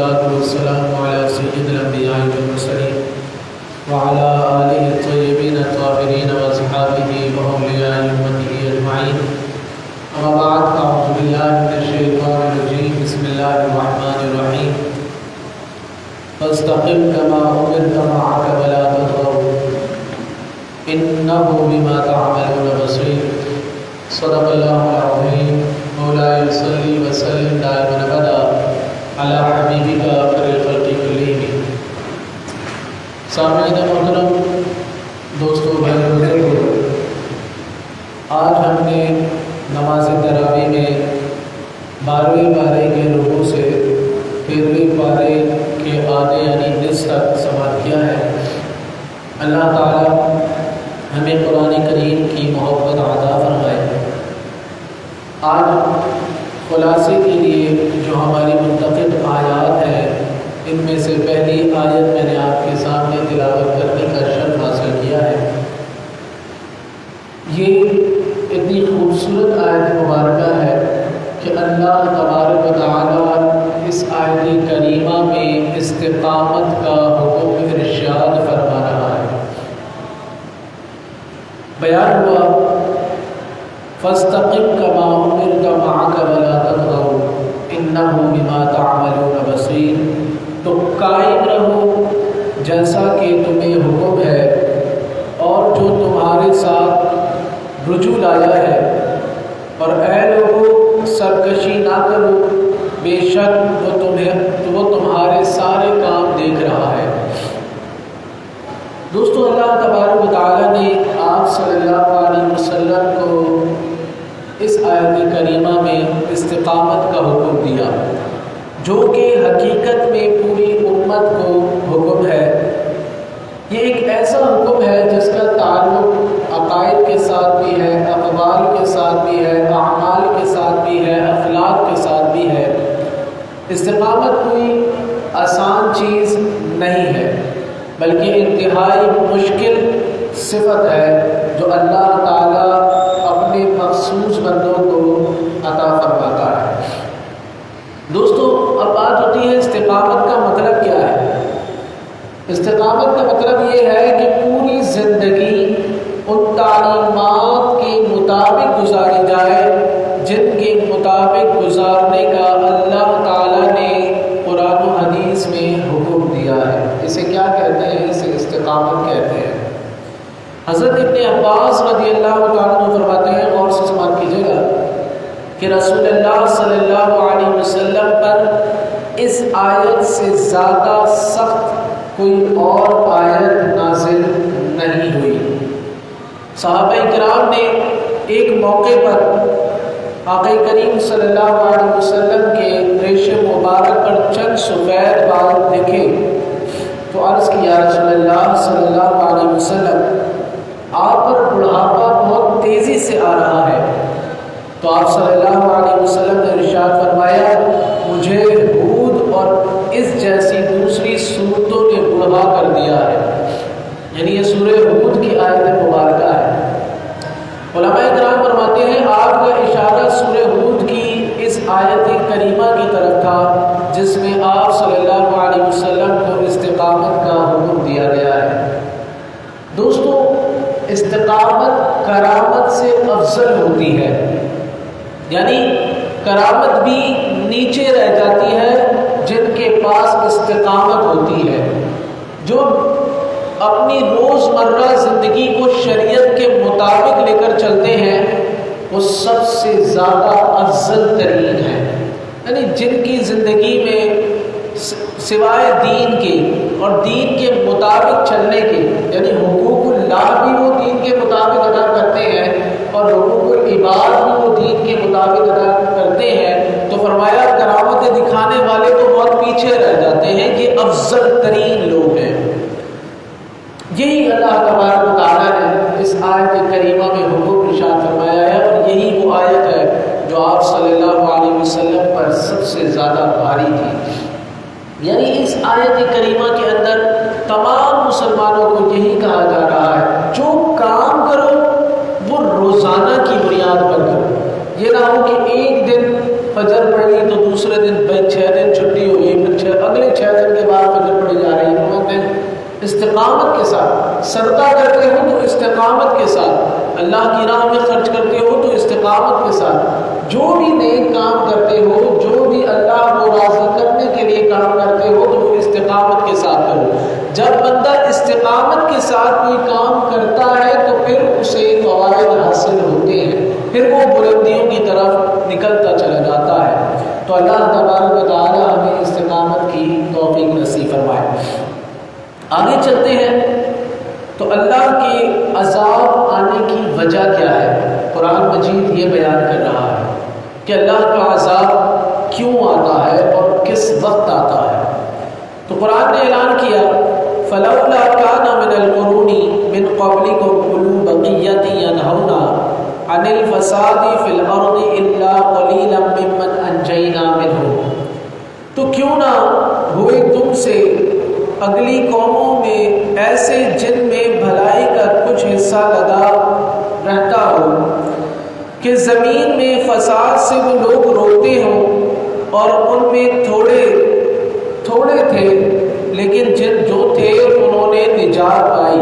والصلاة والسلام على سيد الأنبياء والمرسلين وعلى آله الطيبين الطاهرين وأصحابه وأولياء أمته أجمعين. أما بعد فأعوذ بالله من الشيطان الرجيم. بسم الله الرحمن الرحيم. فاستقم كما أمرت معك ولا تطغوا إنه بما تعملون بصير. صدق الله العظيم. مولاي صل وسلم دائما أبدا على حبيبك خير الخلق كلهم. سامعین محترم، دوستو، بھائی بزرگو، آج ہم نے نماز تراویح میں 12ویں پارے کے رکوع سے 13ویں پارے کے آدھے یعنی نصف تک سماعت کیا ہے. اللہ تعالی ہمیں قرآن کریم کی محبت عطا فرمائے. آج خلاصے کے لیے جو ہماری منتخب آیات ہیں، ان میں سے پہلی آیت میں نے آپ کے سامنے تلاوت کرنے کا شرف حاصل کیا ہے. یہ اتنی خوبصورت آیت مبارکہ ہے کہ اللہ تبارک و تعالیٰ اس آیت کریمہ میں استقامت کا حکم ارشاد فرما رہا ہے. بیان ہوا فاستقم كما أمرت معك ولا تطغوا إنه بما تعملون بصير. تو قائم رہو جیسا کہ تمہیں حکم ہے، اور جو تمہارے ساتھ رجوع لایا ہے، اور اے لوگوں سرکشی نہ کرو، بے شک وہ تمہارے سارے کام دیکھ رہا ہے. دوستو، اللہ تبارک و تعالیٰ نے آپ صلی اللہ علیہ وسلم کو اس آیت کریمہ میں استقامت کا حکم دیا، جو کہ حقیقت میں پوری امت کو حکم ہے. یہ ایک ایسا حکم ہے جس کا تعلق عقائد کے ساتھ بھی ہے، اقوال کے ساتھ بھی ہے، اعمال کے ساتھ بھی ہے، اخلاق کے ساتھ بھی ہے. استقامت کوئی آسان چیز نہیں ہے، بلکہ انتہائی مشکل صفت ہے جو اللہ تعالیٰ اپنے مخصوص بندوں کو عطا فرماتا ہے. دوستو، اب بات ہوتی ہے استقامت کا مطلب کیا ہے. استقامت کا مطلب یہ ہے کہ پوری زندگی ان تعلیمات کے مطابق گزاری جائے جن کے مطابق گزارنے کا اللہ تعالیٰ نے قرآن و حدیث میں حکم دیا ہے. اسے کیا کہتے ہیں؟ اسے استقامت کہتے ہیں. حضرت ابن عباس رضی اللہ تعالیٰ عنہ فرماتے ہیں، اور سے سماعت کیجیے گا، کہ رسول اللہ صلی اللہ علیہ وسلم پر اس آیت سے زیادہ سخت کوئی اور آیت نازل نہیں ہوئی. صحابہ کرام نے ایک موقع پر آقا کریم صلی اللہ علیہ وسلم کے ریش مبارک پر چند سفید بال دیکھے تو عرض کی، یا رسول اللہ صلی اللہ علیہ وسلم، آپ پر بڑھاپا بہت تیزی سے آ رہا ہے. تو آپ صلی اللہ علیہ وسلم نے ارشاد فرمایا، مجھے ہود اور اس جیسی دوسری صورتوں نے بڑھا کر دیا ہے. یعنی یہ سورہ ہود کی آیت مبارکہ ہے. علماء کرام فرماتے ہیں آپ کا اشارہ سورہ ہود کی اس آیت کریمہ کی طرف تھا جس میں آپ صلی اللہ علیہ وسلم کو استقامت کا حکم دیا گیا ہے. دوستو، استقامت کرامت سے افضل ہوتی ہے. یعنی کرامت بھی نیچے رہ جاتی ہے جن کے پاس استقامت ہوتی ہے، جو اپنی روزمرہ زندگی کو شریعت کے مطابق لے کر چلتے ہیں، وہ سب سے زیادہ افضل ترین ہیں. یعنی جن کی زندگی میں سوائے دین کے اور دین کے مطابق چلنے کے، یعنی حقوق اللہ بھی وہ دین کے مطابق ادا کرتے ہیں اور حقوق العباد بھی وہ دین کے مطابق ادا کرتے ہیں، تو فرمایا کرامتیں دکھانے والے تو بہت پیچھے رہ جاتے ہیں. یہ افضل ترین لوگ ہیں. یہی اللہ تبارک و تعالیٰ نے اس آیت کریمہ میں حکم ارشاد فرمایا ہے، اور یہی وہ آیت ہے جو آپ صلی اللہ علیہ وسلم پر سب سے زیادہ بھاری تھی. یعنی اس آیت کریمہ کے اندر تمام مسلمانوں کو یہی کہا جا رہا ہے، جو کام کرو وہ روزانہ کی بنیاد پر کرو. یہ نہ ہو کہ ایک دن فجر پڑھی تو دوسرے دن 6 دن چھٹی ہوئی، پھر اگلے استقامت کے ساتھ، صدقہ کرتے ہو تو استقامت کے ساتھ، اللہ کی راہ میں خرچ کرتے ہو تو استقامت کے ساتھ، جو بھی نیک کام کرتے ہو، جو بھی اللہ کو راضی کرنے کے لیے کام کرتے ہو تو وہ استقامت کے ساتھ کرو۔ جب بندہ استقامت کے ساتھ کوئی کام کرتا ہے تو پھر اسے فوائد حاصل ہوتے ہیں، پھر وہ بلندیوں کی طرف نکلتا چلا جاتا ہے۔ تو اللہ تبارک و تعالی ہمیں استقامت کی توفیق نصیب فرمائے۔ آگے چلتے ہیں تو اللہ کے عذاب آنے کی وجہ کیا ہے؟ قرآن مجید یہ بیان کر رہا ہے کہ اللہ کا عذاب کیوں آتا ہے اور کس وقت آتا ہے۔ تو قرآن نے اعلان کیا فَلَوْلَا كَانَ مِنَ الْقُرُونِ مِنْ قَبْلِكُمْ أُولُو بَقِيَّةٍ يَنْهَوْنَ عَنِ الْفَسَادِ فِي الْأَرْضِ إِلَّا قَلِيلًا مِّمَّنْ أَنْجَيْنَا مِنْهُمْ، تو کیوں نہ ہوئے تم سے اگلی قوموں میں ایسے جن میں بھلائی کا کچھ حصہ لگا رہتا ہو کہ زمین میں فساد سے وہ لوگ روکتے ہوں، اور ان میں تھوڑے تھے لیکن جو تھے انہوں نے نجات پائی۔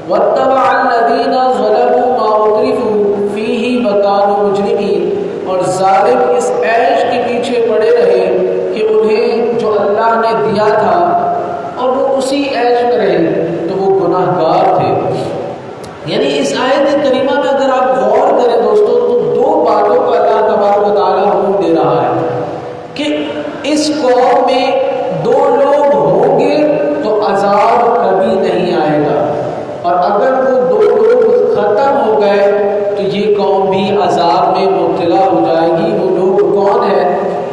وَاتَّبَعَ الَّذِينَ ظَلَمُوا مَا أُتْرِفُوا فِيهِ وَكَانُوا مُجْرِمِينَ، اور ظالم اس عیش کے پیچھے پڑے رہے کہ انہیں جو اللہ نے دیا تھا اور وہ اسی عیش میں رہے تو وہ گناہ گار تھے۔ یعنی اس آیت کریمہ میں اگر آپ غور کریں دوستوں تو دو باتوں کا اللہ تبارک و تعالیٰ حکم دے رہا ہے کہ اس قوم میں دو لوگ ہوں گے تو عذاب کبھی نہیں آئے گا، اور اگر وہ دو لوگ ختم ہو گئے تو یہ قوم بھی عذاب میں مبتلا ہو جائے گی۔ وہ لوگ کون ہیں؟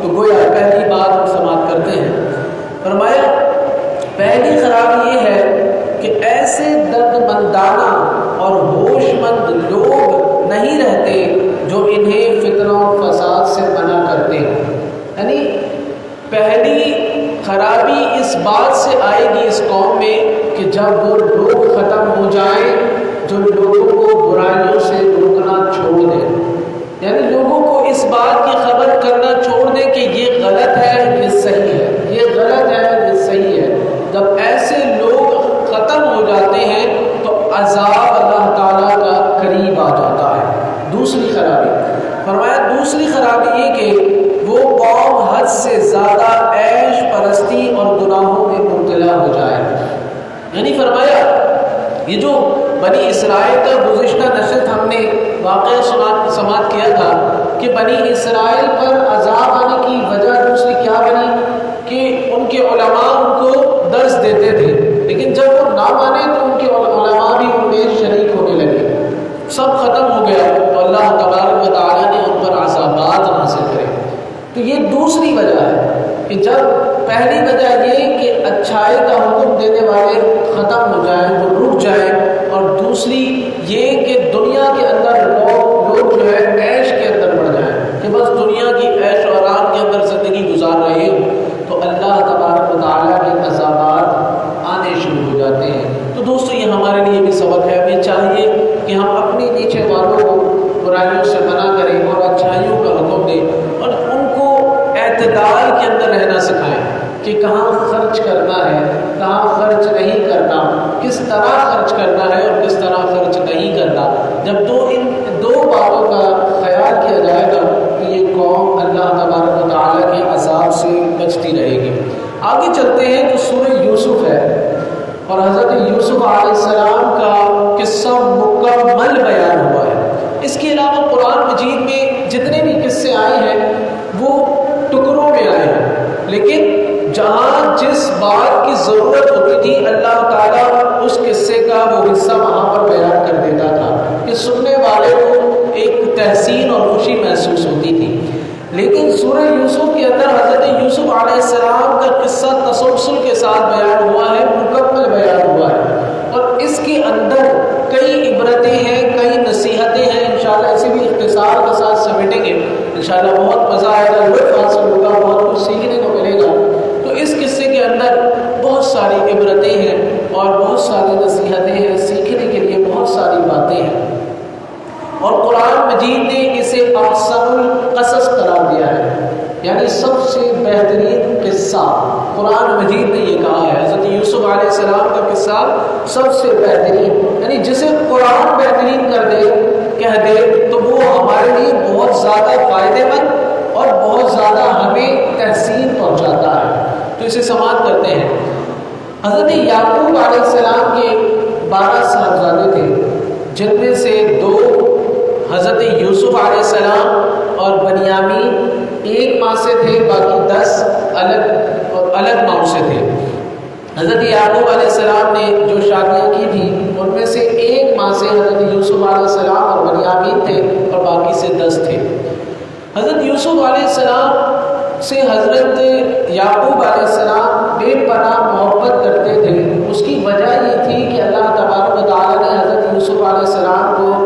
تو گویا پہلی بات ہم سماعت کرتے ہیں۔ فرمایا پہلی خرابی یہ ہے کہ ایسے درد مندانہ اور ہوش مند لوگ نہیں رہتے جو انہیں فتنہ و فساد سے منع کرتے ہیں۔ یعنی پہلی خرابی اس بات سے آئے گی اس قوم میں کہ جب وہ لوگ ختم ہو جائیں جو لوگوں کو برائیوں سے روکنا چھوڑ دیں، یعنی لوگوں کو اس بات کی خبر کرنا چھوڑ دیں کہ یہ غلط ہے، یہ صحیح ہے، یہ غلط ہے، یہ صحیح ہے۔ جب ایسے لوگ ختم ہو جاتے ہیں تو عذاب اللہ تعالیٰ کا قریب آ جاتا ہے۔ دوسری خرابی فرمایا، دوسری خرابی یہ کہ وہ قوم حد سے زیادہ عیش پرستی اور گناہوں میں مبتلا ہو جائے۔ یعنی فرمایا یہ جو بنی اسرائیل کا گزشتہ نشست ہم نے واقعہ سماعت کیا تھا کہ بنی اسرائیل پر عذاب آنے کی وجہ دوسری کیا بنی کہ ان کے علماء ان کو درس دیتے تھے، لیکن جب وہ نہ مانے تو ان کے علماء بھی ان میں شریک ہونے لگے، سب ختم ہو گیا تو اللہ تبارک و تعالیٰ نے ان پر عذابات نازل کرے۔ تو یہ دوسری وجہ ہے کہ جب پہلی وجہ یہ کہ اچھائی کا حکم دینے والے ختم ہو جائیں، وہ رک جائیں، اور دوسری یہ کہ دنیا کے اندر لوگ جو ہے عیش کے اندر بڑھ جائیں کہ بس دنیا کی عیش و آرام کے اندر زندگی گزار رہے ہوں، تو اللہ تبارک و تعالیٰ کے عذابات آنے شروع ہو جاتے ہیں۔ تو دوستو یہ ہمارے لیے بھی سبق ہے، ہمیں چاہیے کہ ہم اپنے نیچے والوں کو برائیوں سے منع کریں اور اچھائیوں کا حکم دیں، اور ان کو اعتدال کے اندر رہنا سکھائیں کہ کہاں خرچ کرنا ہے، کہاں خرچ نہیں کرنا، کس طرح خرچ کرنا ہے اور کس طرح خرچ نہیں کرنا۔ جب ان دو باتوں کا خیال کیا جائے گا تو یہ قوم اللہ تبارک و تعالیٰ کے عذاب سے بچتی رہے گی۔ آگے چلتے ہیں تو سورہ یوسف ہے، اور حضرت یوسف علیہ السلام کا قصہ مکمل بیان ہوا ہے۔ اس کے علاوہ قرآن مجید میں جتنے بھی قصے آئے ہیں وہ ٹکڑوں میں آئے ہیں، لیکن جہاں جس بات کی ضرورت ہوتی تھی اللہ تعالیٰ اس قصے کا وہ حصہ وہاں پر بیان کر دیتا تھا کہ سننے والے کو ایک تحسین اور خوشی محسوس ہوتی تھی۔ لیکن سورہ یوسف کے اندر حضرت یوسف علیہ السلام کا قصہ تسلسل کے ساتھ بیان ہوا ہے، مکمل بیان ہوا ہے، اور اس کے اندر کئی عبرتیں ہیں، کئی نصیحتیں ہیں۔ انشاءاللہ اسے بھی اختصار کے ساتھ سمیٹیں گے، انشاءاللہ بہت مزہ آئے گا، لطف حاصل ہوگا، بہت کچھ سیکھنے کو ملے گا۔ تو اس قصے کے اندر بہت ساری عبرتیں ہیں اور بہت ساری نصیحتیں ہیں، سیکھنے کے لیے بہت ساری باتیں ہیں، اور قرآن مجید نے اسے احسن القصص قرار دیا ہے، یعنی سب سے بہترین قصہ قرآن مجید نے یہ کہا ہے. حضرت یوسف علیہ السلام کا قصہ سب سے بہترین، یعنی جسے قرآن بہترین کر دے کہہ دے تو وہ ہمارے لیے بہت زیادہ فائدہ مند اور بہت زیادہ ہمیں تحسین پہنچاتا ہے. تو اسے سماعت کرتے ہیں. حضرت یعقوب علیہ السلام کے 12 صاحبزادے تھے، جن میں سے 2 حضرت یوسف علیہ السلام اور بنیامین ایک ماں سے تھے، باقی 10 الگ ماؤں سے تھے. حضرت یعقوب علیہ السلام نے جو شادیاں کی تھیں ان میں سے ایک ماں سے حضرت یوسف علیہ السلام اور بنیامین تھے اور باقی سے 10 تھے. حضرت یوسف علیہ السلام سے حضرت یعقوب علیہ السلام بے پناہ محبت کرتے تھے. اس کی وجہ یہ تھی کہ اللہ تبارک و تعالیٰ نے حضرت یوسف علیہ السلام کو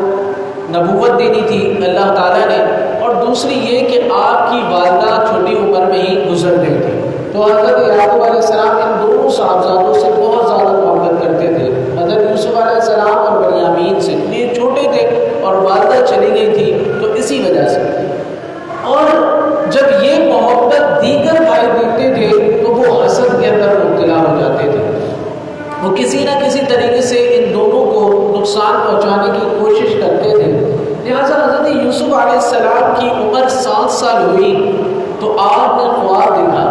نبوت دینی تھی اللہ تعالیٰ نے، اور دوسری یہ کہ آپ کی والدہ چھوٹی عمر میں ہی گزر گئی تھی. تو حضرت یعقوب علیہ السلام ان دونوں صاحبزادوں سے بہت زیادہ محبت کرتے تھے، حضرت یوسف علیہ السلام اور بنیامین سے. یہ چھوٹے تھے اور والدہ چلی گئی تھی تو اسی وجہ سے. اور جب یہ محبت دیگر بھائی دیکھتے تھے تو وہ حسد کے اندر مبتلا ہو جاتے تھے. وہ کسی نہ کسی طریقے سے ان دونوں کو نقصان پہنچانے کی کوشش کرتے تھے. لہٰذا حضرت یوسف علیہ السلام کی عمر 7 سال ہوئی تو آپ نے خواب دیکھا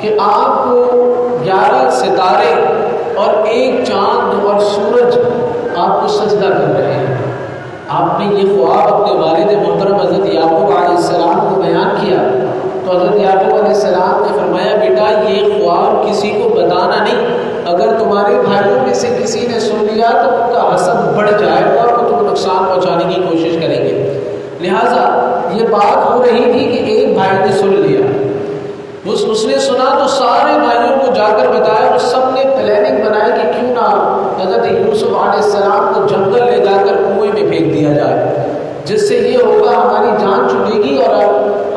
کہ آپ کو 11 ستارے اور 1 چاند اور سورج آپ کو سجدہ کر رہے ہیں. آپ نے یہ خواب اپنے والد محترم حضرت یعقوب علیہ السلام کو بیان کیا تو حضرت یعقوب علیہ السلام نے فرمایا بیٹا یہ خواب کسی کو بتانا نہیں، اگر تمہارے بھائیوں میں سے کسی نے سن لیا تو ان کا حسد بڑھ جائے گا اور وہ تم کو نقصان پہنچانے کی کوشش کریں گے. لہٰذا یہ بات ہو رہی تھی کہ ایک بھائی نے سن لیا، اس نے سنا تو سارے بھائیوں کو جا کر بتایا اور سب نے پلاننگ بنائی کہ کیوں نہ حضرت یوسف علیہ السلام کو جنگل لے جا کر کنویں میں پھینک دیا جائے، جس سے یہ ہوگا ہماری جان چھوٹے گی اور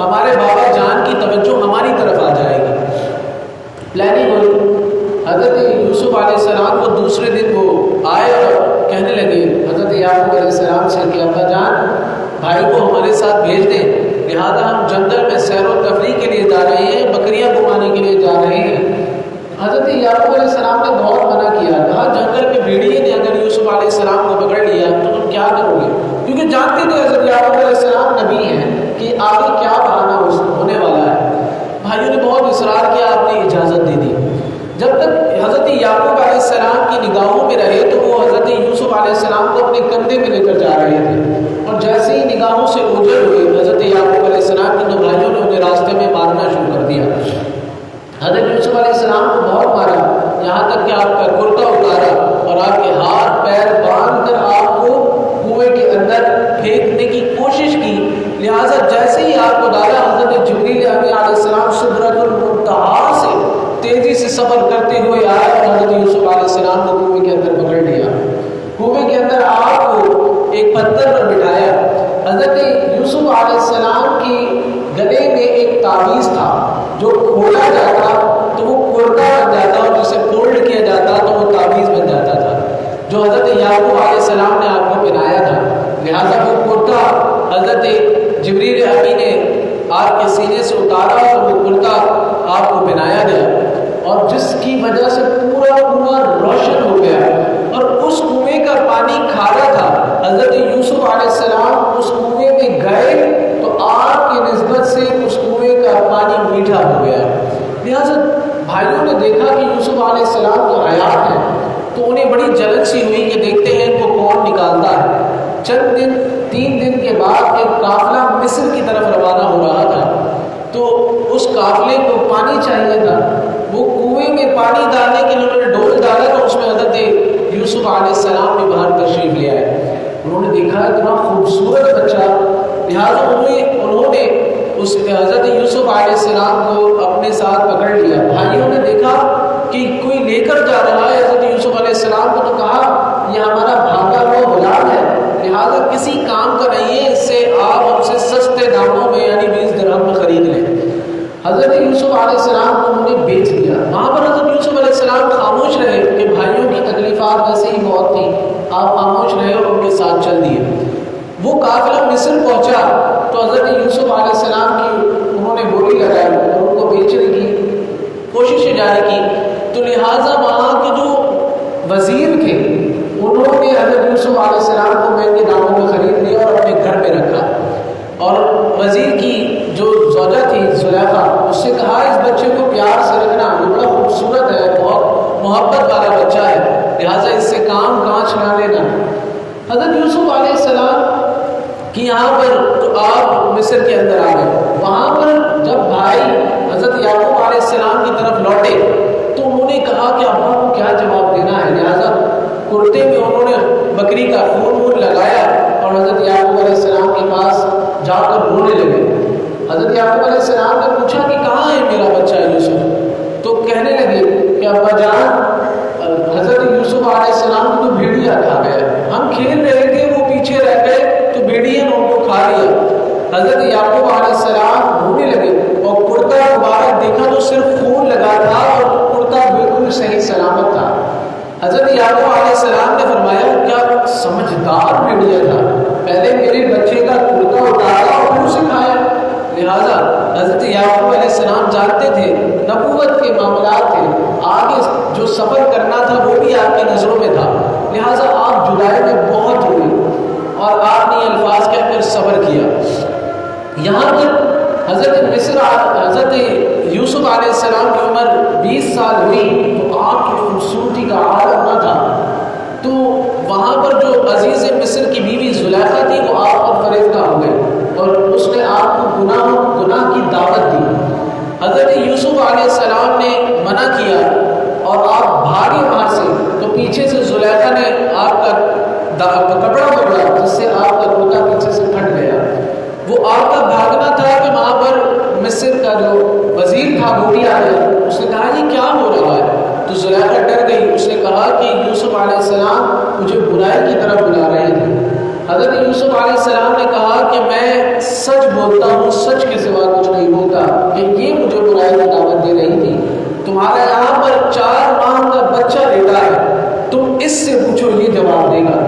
ہمارے بابا جان کی توجہ ہماری طرف آ جائے گی. پلاننگ ہوئی. حضرت یوسف علیہ السلام کو دوسرے دن وہ آئے اور کہنے لگے حضرت یعقوب علیہ السلام سے کہ ابا جان بھائی کو ہمارے ساتھ بھیج دیں، لہٰذا ہم جنگل میں سیر و تفریح کے لیے جا رہے ہیں، بکریاں گھمانے کے لیے جا رہے ہیں. حضرت یعقوب علیہ السلام نے بہت منع کیا، کہا جنگل میں بھیڑیے نے اگر یوسف علیہ السلام کو پکڑ لیا تو تم کیا کرو گے؟ کیونکہ جانتے تھے حضرت یعقوب علیہ السلام نبی ہیں کہ آگے کیا بہانہ ہونے والا ہے. بھائیوں نے بہت اصرار کیا، آپ نے اجازت دے دی. جب تک حضرت یعقوب علیہ السلام کی نگاہوں میں رہے تو وہ حضرت یوسف علیہ السلام کو اپنے کندھے میں لے کر جا رہے تھے، اور جیسے ہی نگاہوں سے اوجھل ہوئے حضرت یعقوب علیہ السلام کے 2 بھائیوں نے انہیں راستے میں مارنا شروع کر دیا. حضرت یوسف علیہ السلام کو بہت مارا، یہاں تک کہ آپ کا کرتا اتارا اور آپ کے ہاتھ پیر باندھ کر آپ کو کنویں کے اندر پھینکنے کی کوشش کی. لہٰذا جیسے ہی آپ کو ڈالا حضرت جبریل علیہ السلام سدرۃ المنتہا سے تیزی سے سفر کرتے ہوئے آئے اور حضرت یوسف علیہ السلام کو کنویں کے اندر پکڑ لیا. کنویں کے اندر آپ کو ایک پتھر پر بٹھایا. حضرت یوسف علیہ السلام کی گلے میں ایک تعویذ تھا، جو کھولا جاتا تو وہ کرتا بن جاتا اور جسے فولڈ کیا جاتا تو وہ تعویذ بن جاتا تھا، جو حضرت یعقوب علیہ السلام نے آپ کو پہنایا تھا. لہٰذا وہ کرتا حضرت جبریل امی نے آپ کے سینے سے اتارا تو وہ کرتا آپ کو پہنایا گیا، اور جس کی وجہ سے پورا کنواں روشن ہو گیا. اور اس کنویں کا پانی کھارا تھا. حضرت یوسف علیہ السلام اس کنویں میں گئے تو آپ کی نسبت سے اس کنویں کا پانی میٹھا ہو گیا. لہٰذا بھائیوں نے دیکھا کہ یوسف علیہ السلام تو حیات ہیں تو انہیں بڑی جلن سی ہوئی کہ دیکھتے ہیں ان کو کون نکالتا ہے. چند دن 3 دن کے بعد ایک قافلہ مصر کی طرف روانہ ہو رہا تھا، تو اس قافلے کو پانی چاہیے تھا. وہ کنویں میں پانی ڈالنے کے لیے انہوں نے ڈول ڈالا تو اس میں حضرت یوسف علیہ السلام بھی باہر تشریف لے آئے. انہوں نے دیکھا اتنا خوبصورت بچہ، لہٰذا انہوں نے اس حضرت یوسف علیہ السلام کو اپنے ساتھ پکڑ لیا. بھائیوں نے دیکھا کہ کوئی لے کر جا رہا ہے حضرت یوسف علیہ السلام کو، تو کہا یہ ہمارا بھاگا ہوا غلام ہے، لہٰذا کسی کام کا نہیں ہے، اس سے آپ ہم سے سستے داموں میں یعنی 20 درہم میں خرید لیں. حضرت یوسف علیہ السلام کو انہوں نے بیچ دیا. وہاں پر حضرت یوسف علیہ السلام خاموش رہے کہ بھائیوں کی تکلیفات ویسے ہی بہت تھیں، آپ خاموش رہے اور ان کے ساتھ چل دیے. وہ قافلہ مصر پہنچا تو حضرت یوسف علیہ السلام کی انہوں نے بولی لگائی اور ان کو بیچنے کی کوششیں جاری کی، تو لہٰذا وہاں کے جو وزیر تھے انہوں نے حضرت یوسف علیہ السلام کو مہنگے داموں میں خرید لیا اور اپنے گھر پہ رکھا، اور وزیر کی جو زوجہ تھی زلیخا اس سے کہا اس بچے کو پیار سے رکھنا، یہ بڑا خوبصورت ہے، بہت محبت والا بچہ ہے، لہٰذا اس سے کام کاج نہ لینا۔ حضرت یوسف علیہ السلام کہ یہاں پر تو آپ مصر کے اندر آ گئے، وہاں پر جب بھائی حضرت یعقوب علیہ السلام کی طرف لوٹے تو انہوں نے کہا کہ ابا کو کیا جواب دینا ہے، لہٰذا کرتے میں انہوں نے بکری کا خون لگایا اور حضرت یعقوب علیہ السلام کے پاس جا کر رونے لگے۔ حضرت یعقوب علیہ السلام نے پوچھا کہ کہاں ہے میرا بچہ یوسف، تو کہنے لگے کہ ابا جان حضرت یوسف علیہ السلام کو تو بھیڑیا کھا گیا، ہم کھیل رہے تھے وہ پیچھے رہ گئے تو بھیڑیے نے ان کو کھا لیا۔ حضرت یعقوب علیہ السلام رونے لگے اور کرتا مبارک دیکھا تو صرف خون لگا تھا اور کرتا بالکل صحیح سلامت تھا۔ حضرت یعقوب علیہ السلام نے فرمایا کیا سمجھدار بھیڑیا تھا، پہلے میرے بچے کا کرتا اتارا اور پھر اسے کھایا۔ لہٰذا حضرت یعقوب علیہ السلام جانتے تھے نبوت کے معاملات تھے، آگے جو سفر کرنا تھا وہ بھی آپ کی نظروں میں تھا، لہٰذا آپ جدائی میں بہت روئے اور آپ نے یہ الفاظ کہہ کر صبر کیا۔ یہاں پر حضرت یوسف علیہ السلام کی عمر 20 سال ہوئی تو آپ کی خوبصورتی کا عالم نہ تھا، تو وہاں پر جو عزیز مصر کی بیوی زلیخا تھی وہ آپ پر فریفتہ ہو گئی اور اس نے آپ کو گناہ کی دعوت دی۔ حضرت یوسف علیہ السلام نے منع کیا اور آپ بھاگے وہاں سے، تو پیچھے سے زلیخا نے آپ کا کپڑا پکڑا جس سے آپ کا کرتا پیچھے سے پھٹ گیا۔ وہ آپ کا بھاگنا تھا کہ وہاں پر مصر کا جو وزیر تھا وہ بھی آیا، اس نے کہا یہ کیا ہو رہا ہے، تو زلیخا ڈر گئی، اس نے کہا کہ یوسف علیہ السلام مجھے برائی کی طرف بلا رہے تھے۔ حضرت یوسف علیہ السلام نے کہا کہ میں سچ بولتا ہوں، سچ کے سوا کچھ نہیں بولتا، کہ یہ مجھے برائی کی دعوت دے رہی تھی، تمہارا یہاں پر 4 ماہ کا بچہ لیتا ہے، تم اس سے پوچھو یہ جواب دے گا۔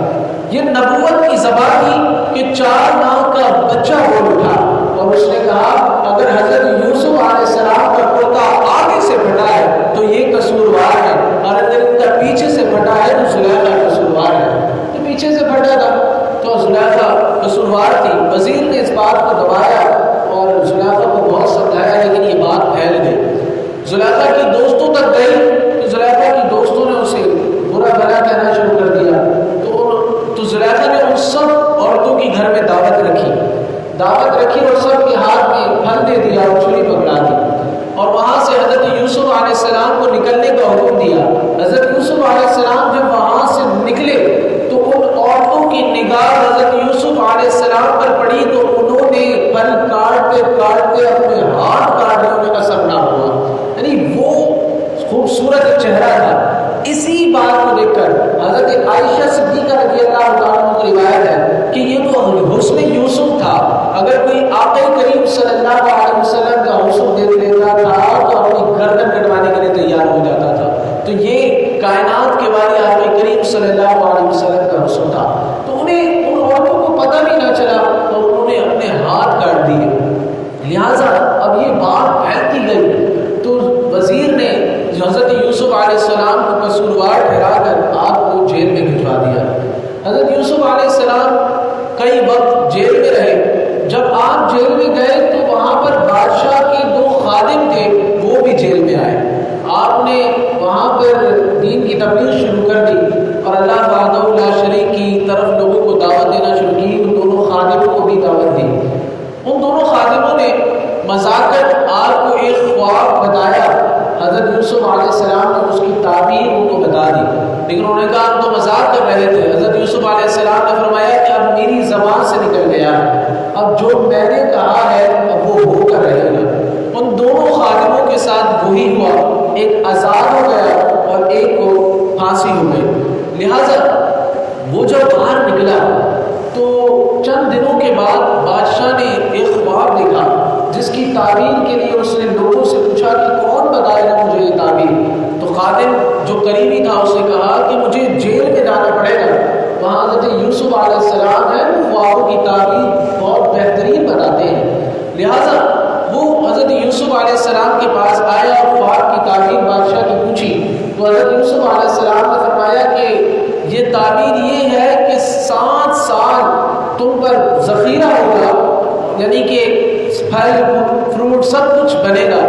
یہ نبوت کی زبان تھی کہ 4 ماہ کا بچہ بول اٹھا اور اس نے کہا اگر حضرت یوسف علیہ السلام کا کرتا آگے سے پھٹا ہے تو یہ قصوروار ہے، اور اگر ان کا پیچھے سے پھٹا ہے تو زلیخا قصوروار ہے۔ تو پیچھے سے پھٹا تھا تو زلیخا قصوروار تھی۔ وزیر نے اس بات کو دبایا اور زلیخا کو بہت سمجھایا لیکن یہ بات پھیل گئی، زلیخا کی دوستوں تک گئی تو زلیخا کی دوستوں نے اسے برا بھلا کہنا شروع کر دیا، تو زلیخا نے ان سب عورتوں کی گھر میں دعوت رکھی اور سب کے ہاتھ میں پھل دے دیا اور چھری پکڑا دی، اور وہاں سے حضرت یوسف علیہ السلام کو نکلنے کا حکم دیا۔ حضرت یوسف علیہ السلام جب وہاں سے نکلے تو ان عورتوں کی نگاہ حضرت یوسف علیہ السلام پر پڑی تو انہوں نے پھل کاٹتے اپنے ہاتھ کاٹنے میں اثر نہ ہوا، یعنی وہ خوبصورت چہرہ تھا۔ اسی بات کو دیکھ کر حضرت عائشہ صدیقہ رضی اللہ تعالیٰ عنہ کی روایت ہے کہ یہ تو حسن یوسف تھا، اگر کوئی آقا کریم صلی اللہ علیہ وسلم کا حسن دیکھ لیتا تھا تو اپنی گردن کٹوانے کے لیے تیار ہو جاتا تھا، تو یہ کائنات کے والی آقا کریم صلی اللہ علیہ وسلم کا حسن تھا، تو انہیں ان عورتوں کو پتہ بھی نہ چلا اور انہوں نے اپنے ہاتھ کاٹ دیے۔ لہٰذا اب یہ بات پھیلتی گئی تو وزیر نے حضرت یوسف علیہ السلام کو قصوروار ٹھہرا کر آپ کو جیل میں بھجوا دیا۔ حضرت یوسف علیہ السلام کئی وقت جیل میں رہے، جب آپ جیل میں گئے تو وہاں پر بادشاہ کے 2 خادم تھے وہ بھی جیل میں آئے، آپ نے وہاں پر دین کی تبلیغ شروع کر دی اور اللہ وحدہ لا شریک کی طرف لوگوں کو دعوت دینا شروع کی۔ ان دونوں خادموں کو بھی دعوت دی، ان دونوں خادموں نے مذاکر آپ کو ایک خواب بتایا، حضرت یوسف علیہ السلام نے اس کی تعبیر ان کو بتا دی، لیکن انہوں نے کہا ہم تو مذاق کر رہے تھے۔ حضرت یوسف علیہ السلام نے فرمایا کہ اب میری زبان سے نکل گیا ہے، اب جو میں نے کہا ہے اب وہ ہو کر رہے گا۔ ان دونوں خادموں کے ساتھ وہی ہوا، ایک آزاد ہو گیا اور ایک کو پھانسی ہو گئی۔ لہٰذا وہ جب باہر نکلا تو چند دنوں کے بعد بادشاہ نے ایک خواب دیکھا جس کی تعبیر کے لیے اس نے لوگوں سے پوچھا کہ کون بتائے گا مجھے یہ تعبیر، تو خادم جو قریبی تھا اس نے کہا کہ مجھے جیل میں جانا پڑے گا، وہاں حضرت یوسف علیہ السلام ہے وہ خوابوں کی تعبیر بہت بہترین بتاتے ہیں۔ لہٰذا وہ حضرت یوسف علیہ السلام کے پاس آیا اور خواب کی تعبیر تعبیر بادشاہ کی پوچھی تو حضرت یوسف علیہ السلام نے فرمایا کہ یہ تعبیر یہ ہے کہ 7 سال تم پر ذخیرہ ہوگا، یعنی کہ پھل فروٹ سب کچھ بنے گا،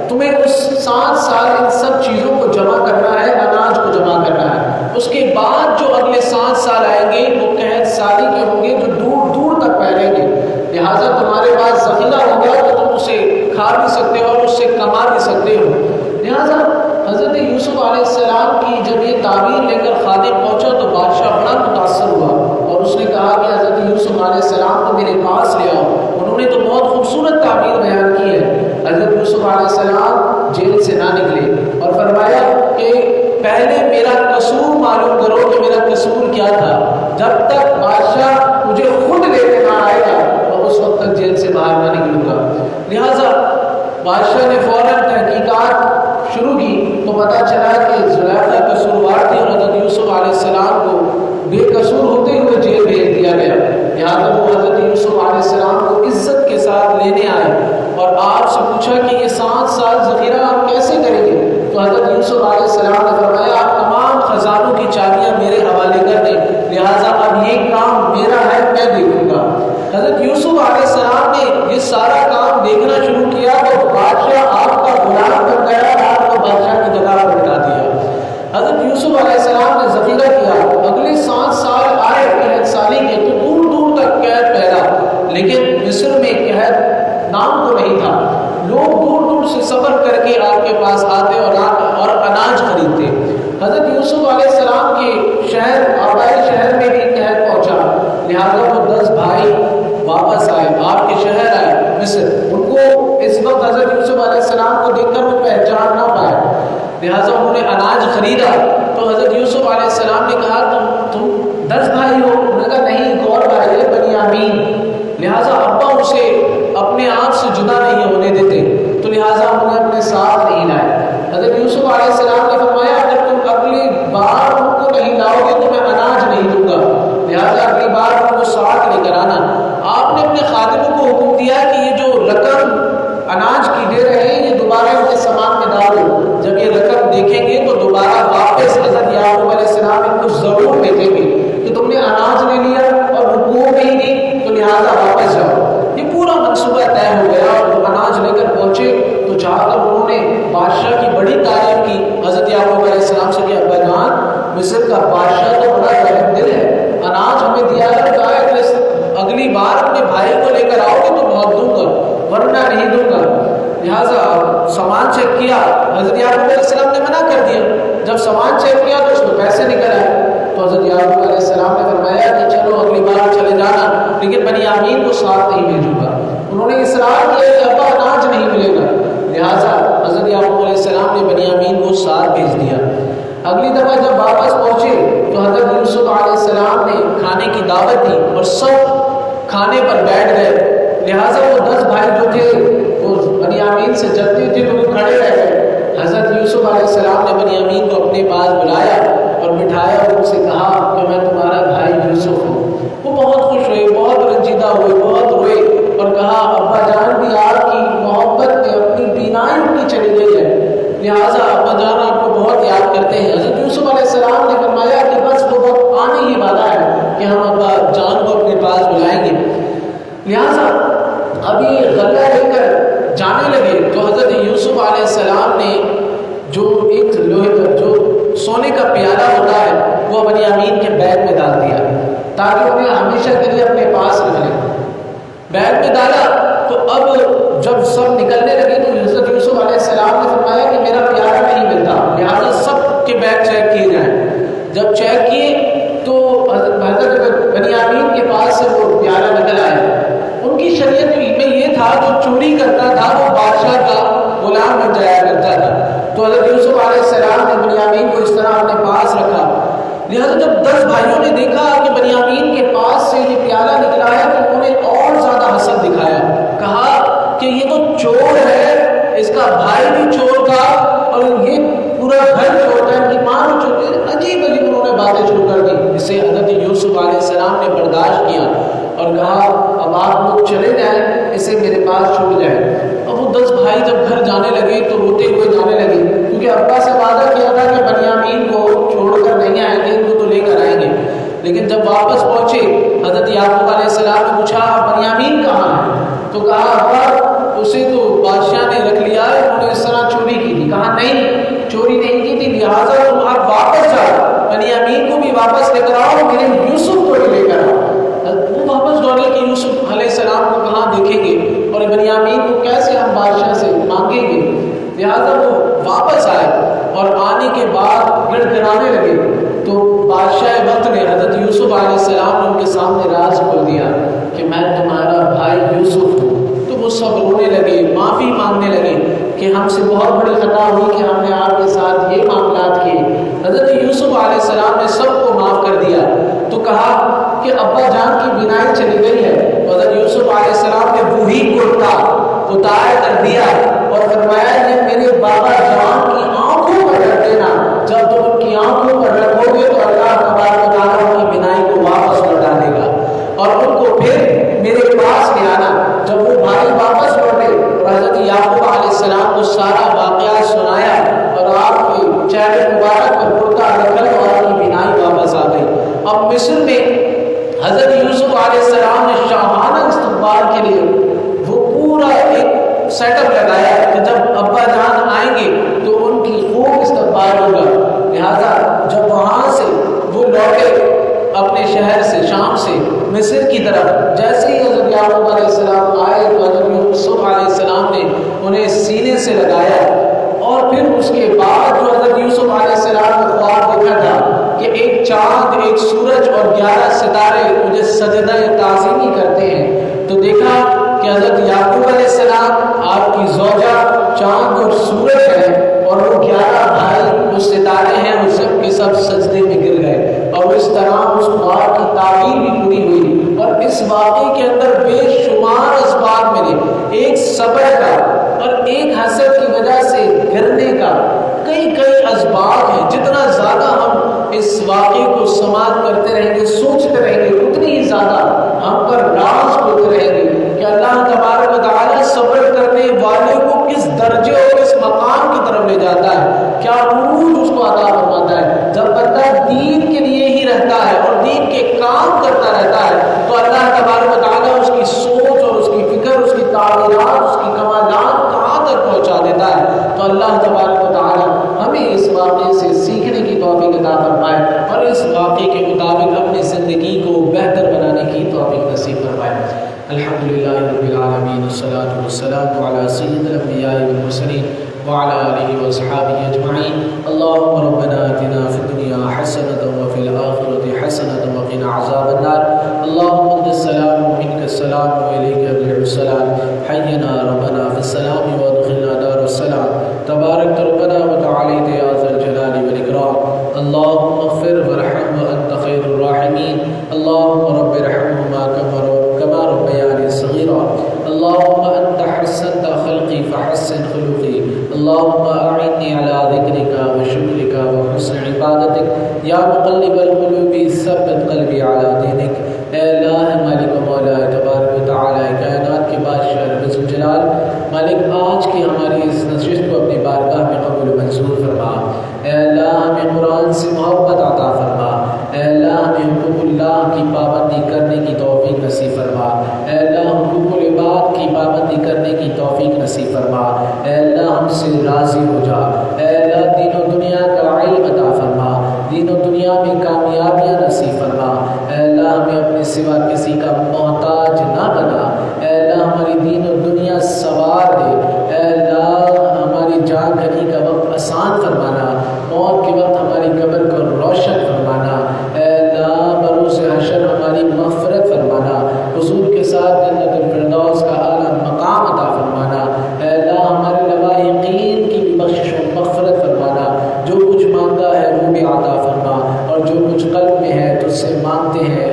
تمہیں اس 7 سال ان سب چیزوں کو جمع کرنا ہے، اناج کو جمع کرنا ہے۔ اس کے بعد جو اگلے 7 سال آئیں گے وہ قحط سالی کے ہوں گے جو دور دور تک پھیلیں گے، لہٰذا تمہارے پاس ذخیرہ ہوگا تو تم اسے کھا بھی سکتے ہو اور اس سے کما بھی سکتے ہو۔ لہٰذا حضرت یوسف علیہ السلام کی جب یہ تعبیر لے کر خادم پہنچا تو بادشاہ بڑا متاثر ہوا اور اس نے کہا کہ حضرت یوسف علیہ السلام کو میرے پاس لے آؤ۔ انہوں نے تو بہت خوبصورت تعبیر بیان کی ہے۔ حضرت یوسف علیہ السلام جیل سے نہ نکلے اور فرمایا کہ پہلے میرا قصور معلوم کرو کہ میرا قصور کیا تھا، جب تک بادشاہ مجھے خود لینے نہ آئے گا تو اس وقت تک جیل سے باہر نہ نکلوں گا۔ لہٰذا بادشاہ نے فوراً تحقیقات شروع کی تو پتہ چلا کہ زلیخا قصوروار تھی اور حضرت یوسف علیہ السلام کو بے قصور ہوتے ہوئے جیل بھیج دیا گیا۔ یہاں تک وہ حضرت یوسف علیہ السلام کو عزت کے ساتھ لینے آئے اور آپ سے پوچھا کہ یہ 7 سال ذخیرہ آپ کیسے کریں گے؟ تو حضرت یوسف علیہ السلام نے فرمایا آپ تمام خزانوں کی چابیاں میرے حوالے کر دیں، لہٰذا اب یہ کام میرا ہے، میں دیکھوں گا۔ حضرت یوسف علیہ السلام نے یہ سارا کام دیکھنا شروع کیا تو بادشاہ آپ کا غلام بن گیا، آپ کو بادشاہ کی جگہ پر بٹھا دیا۔ حضرت یوسف علیہ السلام نے ذخیرہ کیا، اگلے 7 سال آئے قحط سالی کے تو دور دور تک قحط پھیلا، لیکن مصر میں قحط نام کو نہیں تھا۔ لوگ دور دور سے سفر کر کے آپ کے پاس آتے اور اناج خریدتے۔ حضرت یوسف علیہ السلام کے شہر آبائی شہر میں بھی قحط پہنچا، لہٰذا وہ 10 بھائی واپس آئے، آپ کے شہر آئے مصر۔ ان کو اس وقت حضرت یوسف علیہ السلام کو دیکھ کر وہ پہچان نہ پائے، لہٰذا انہوں نے اناج خریدا۔ تو حضرت یوسف علیہ السلام نے کہا تم 10 بھائی ہو؟ انہوں نے کہا نہیں، ایک اور بھائی ہے بنیامین، لہٰذا ابا اسے اپنے آپ سے جدا نہیں ہونے دیتے، تو لہٰذا انہیں اپنے ساتھ نہیں لائے۔ حضرت یوسف علیہ السلام نے فرمایا اگر تم اگلی بار ان کو نہیں لاؤ گے تو میں اناج نہیں دوں گا، لہٰذا اگلی بار ان کو ساتھ لے کر آنا۔ آپ نے اپنے خادموں کو حکم دیا کہ یہ جو رقم اناج کی دے رہے ہیں یہ دوبارہ ان کے سامان میں ڈالو، جب یہ رقم دیکھیں گے تو دوبارہ واپس حضرت یعقوب علیہ السلام ان کو ضرور بھیجیں گے کہ تم نے اناج لے لیا اور حقوق نہیں دی تو لہٰذا واپس جاؤ۔ یہ پورا منصوبہ طے ہو گیا اور وہ اناج لے کر پہنچے تو جا کر انہوں نے بادشاہ کی بڑی تعریف کی۔ حضرت یعقوب علیہ السلام سے کہ ابا جان مصر کا بادشاہ تو بڑا رحم دل ہے، اناج ہمیں دیا ہے، کہا ہے کہ اگلی بار اپنے بھائی کو لے کر آؤ گے تو بہت دوں گا ورنہ نہیں دوں گا۔ لہٰذا سامان چیک کیا، حضرت یعقوب علیہ السلام نے منع کر دیا۔ جب سامان چیک کیا تو اس میں پیسے نکل آئے تو حضرت یعقوب علیہ السلام نے فرمایا کہ چلو اگلی بار چلے جانا، لیکن بنیامین کو ساتھ نہیں بھیجوں گا۔ انہوں نے اصرار کیا کہ ابا اناج نہیں ملے گا، لہٰذا حضرت یعقوب علیہ السلام نے بنیامین کو ساتھ بھیج دیا۔ اگلی دفعہ جب واپس پہنچے تو حضرت یوسف علیہ السلام نے کھانے کی دعوت دی اور سب کھانے پر بیٹھ گئے، لہٰذا وہ 10 بھائی جو تھے وہ بنیامین سے جلتے تھے تو وہ کھڑے رہ گئے۔ حضرت یوسف علیہ السلام نے بنیامین کو اپنے پاس بلایا اور بٹھایا اور ان سے کہا کہ میں تمہارا بھائی یوسف ہوں۔ وہ بہت خوش ہوئے، بہت رنجیدہ ہوئے، بہت روئے اور کہا ابا جان بھی آپ کی محبت میں اپنی بینائی ان کی چلی گئی ہے، لہٰذا ابا جان آپ کو بہت یاد کرتے ہیں۔ حضرت یوسف علیہ السلام نے فرمایا کہ بس وہ وقت آنے ہی والا ہے کہ ہم ابا جان کو اپنے پاس بلائیں گے، لہٰذا ابھی غلہ لے کر جانے لگے تو حضرت یوسف علیہ السلام نے جو ایک لوہے کا جو سونے کا پیالہ ہوتا ہے وہ بنیامین کے بیگ میں ڈال دیا تاکہ انہیں ہمیشہ کے لیے اپنے پاس رکھ لیں۔ بیگ میں ڈالا تو اب جب سب نکلنے لگے تو حضرت یوسف علیہ السلام نے فرمایا کہ میرا پیالہ نہیں ملتا، لہٰذا سب کے بیگ چیک کیے جائیں۔ جب چیک کیے تو حضرت بنیامین کے پاس سے وہ پیالہ نکل آیا۔ ان کی شریعت میں یہ تھا جو چوری کرتا تھا وہ بادشاہ کا غلام بن جایا کرتا تھا، تو حضرت یوسف علیہ السلام نے بنیامین کو اس طرح اپنے پاس رکھا۔ لہٰذا جب 10 بھائیوں نے دیکھا کہ بنیامین کے پاس سے یہ پیالہ نکلا ہے تو انہوں نے اور زیادہ حسد دکھایا، کہا کہ یہ تو چور ہے، اس کا بھائی بھی چور تھا اور یہ پورا گھر چور تھا، ان کی ماں بھی چور تھی۔ عجیب عجیب انہوں نے باتیں شروع کر دی، اسے حضرت یوسف علیہ السلام نے برداشت کیا اور کہا اب آپ لوگ چلے جائیں، اسے میرے پاس چھوڑ جائیں۔ اب وہ 10 بھائی جب گھر جانے لگے تو روتے ہوئے جانے لگے کیونکہ ابا سے وعدہ کیا تھا کہ بنیامین کو چھوڑ کر نہیں آئیں گے، ان کو تو لے کر آئیں گے، لیکن جب واپس پہنچے حضرت یعقوب علیہ السلام نے پوچھا بنیامین کہاں ہے؟ تو کہا ابا اسے تو بادشاہ نے رکھ لیا ہے، انہوں نے اس طرح چوری کی تھی۔ کہا نہیں، چوری نہیں کی تھی، لہٰذا تم آپ واپس جاؤ، بنیامین کو بھی واپس لے کر آؤ، میرے یوسف کو بھی لے کر آؤ۔ وہ واپس دوڑے کہ یوسف علیہ السلام کو کہاں دیکھیں گے اور بنیامین کو کیسے ہم بادشاہ سے مانگیں گے، لہٰذا وہ واپس آئے اور آنے کے بعد گڑ گڑانے لگے۔ تو بادشاہ وقت نے حضرت یوسف علیہ السلام نے ان کے سامنے راز کھول دیا کہ میں تمہارا بھائی یوسف ہوں۔ تو وہ سب رونے لگے، معافی مانگنے لگے کہ ہم سے بہت بڑی خطا ہوئی کہ ہم نے آپ کے ساتھ یہ معاملات کیے۔ حضرت یوسف علیہ السلام نے سب کو معاف کر دیا۔ تو کہا کہ ابا جان کی بینائی چلی گئی ہے۔ حضرت یوسف علیہ السلام نے وہی کرتا اتار کر دیا اور فرمایا یہ میرے بابا جان کی آنکھوں پر رکھ دینا، جب تم ان کی آنکھوں پر رکھو گے تو اللہ تبارک و تعالیٰ ان کی بینائی کو واپس لوٹا دے گا، اور ان کو پھر میرے پاس لے آنا۔ جب وہ بھائی واپس لوٹے اور حضرت یعقوب علیہ السلام کو سارا واقعہ سنایا اور آپ کے چہرے مبارک پر کرتا رکھا اور آپ کی بینائی واپس آ گئی۔ اب مصر میں حضرت یوسف علیہ السلام نے شاہانہ استقبال کے لیے وہ پورا ایک سیٹ اپ لگایا کہ جب ابا جان آئیں گے تو ان کی خوب استقبال ہوگا۔ لہٰذا جب وہاں سے وہ لوٹے اپنے شہر سے، شام سے مصر کی طرف، جیسے ہی حضرت یعقوب علیہ السلام آئے تو حضرت یوسف علیہ السلام نے انہیں سینے سے لگایا، اور پھر اس کے بعد جو حضرت یوسف علیہ السلام نے خواب دیکھا تھا کہ ایک چاند، ایک سورج اور 11 ستارے مجھے سجدہ تعظیمی کرتے ہیں، تو دیکھا کہ حضرت یعقوب علیہ السلام، آپ کی زوجہ، چاند اور سورج ہے، اور وہ 11 بھائی جو ستارے ہیں وہ سب کے سب سجدے میں گر گئے، اور اس طرح اس خواب کی تعبیر بھی پوری ہوئی۔ اور اس واقعے کے اندر بے شمار اسباب ملے، ایک صبر کا اور ایک حسد کی وجہ سے گرنے کا، کئی اسباب ہیں۔ جتنا زیادہ ہم اس واقعے کو سماعت کرتے رہیں گے، سوچتے رہیں گے، اتنی ہی زیادہ ہم پر راز کھلتے رہیں گے کہ اللہ تبارک و تعالیٰ صبر کرنے والے کو کس درجے اور کس مقام کی طرف لے جاتا ہے، کیا عروج اس کو عطا فرماتا ہے۔ جب بندہ دین کے لیے ہی رہتا ہے اور دین کے کام کرتا رہتا ہے تو اللہ تبارک و تعالیٰ اس کی سوچ اور اس کی فکر، اس کی تعمیرات، اس کی کمالات کہاں تک پہنچا دیتا ہے۔ تو اللہ تبارک و تعالیٰ ہمیں اس واقعے سے سیکھنے کی توفیق عطا فرمائے اور اس واقعے کے مطابق اپنی زندگی کو بہتر بنانے کی توفیق نصیب فرمائے۔ الحمدللہ رب العالمین، والصلاة والسلام علی سید الانبیاء والمرسلین وعلى آلہ واصحابہ اجمعین۔ اللہم ربنا آتنا فی الدنیا حسنۃ وفی الآخرۃ حسنۃ وقنا عذاب النار۔ اللہم انت السلام ومنک السلام والیک یرجع السلام، حینا ربنا فی السلام وادخلنا دار السلام، تبارک ربنا وتعالیت یا ذا الجلال والاکرام۔ اللہم اغفر وارحم وانت خیر الراحمین، اللہم رب ارحمہما کما ربیانی صغیرا، اللہم انت حسنت خلقی فحسن خلقی، اللہم اعنی علی ذکرک وشکرک وحسن عبادتک، یا مقلب القلوب ثبت قلبی علی دینک۔ اے اللہ مالک و مولا تبارک و تعالی کائنات کے بادشاہ رب الجلال، مالک آج کی ہماری اس نشست کو اپنی بارگاہ میں قبول و منظور فرما۔ اے اللہ ہمیں قرآن سے محبت عطا فرما، اے اللہ ہمیں حقوق اللہ کی پابندی کرنے کی توفیق نصیب فرما، اے اللہ حقوق العباد کی پابندی کرنے کی توفیق نصیب فرما، اے اللہ ہم سے راضی ہو جا، اے اللہ دین و دنیا کا علم عطا فرما، دین و دنیا میں کامیابیاں نصیب فرما، اے اللہ ہمیں اپنے سوا کسی کا محتاج نہ بنا، اے اللہ ہماری دین و دنیا سوار دے، اے اللہ ہماری جان گھنی کا وقت آسان فرمانا، موت کے وقت ہماری قبر کو روشن فرمانا، اے اللہ بروز حشر ہماری مغفرت فرمانا، حضور کے ساتھ جنت الفردوس کا اعلیٰ مقام عطا فرمانا، اے اللہ ہمارے لواحقین کی بھی بخشش و مغفرت فرمانا، جو کچھ مانگا ہے وہ بھی عطا فرما، اور جو کچھ قلب میں ہے تجھ سے مانگتے ہیں